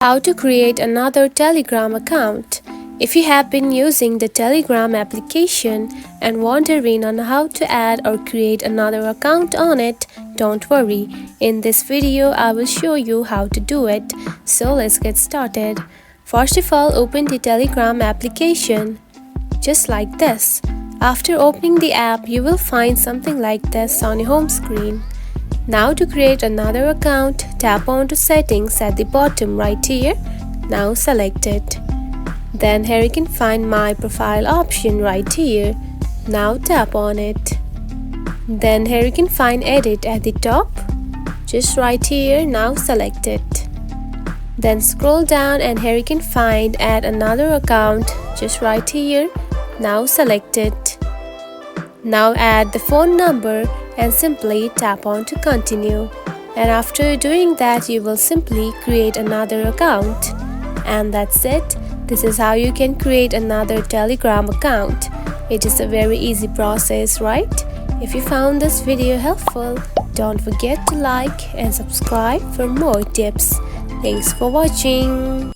How to create another Telegram account. If you have been using the Telegram application and wondering on how to add or create another account on it, don't worry. In this video, I will show you how to do it. So let's get started. First of all, open the Telegram application. Just like this. After opening the app, you will find something like this on your home screen. Now to create another account, tap on to settings at the bottom right here. Now select it. Then here you can find my profile option right here. Now tap on it. Then here you can find edit at the top. Just right here, now select it. Then scroll down and here you can find add another account. Just right here, now select it. Now add the phone number and simply tap on to continue. And after doing that, you will simply create another account. And that's it. This is how you can create another Telegram account. It is a very easy process, right? If you found this video helpful, don't forget to like and subscribe for more tips. Thanks for watching.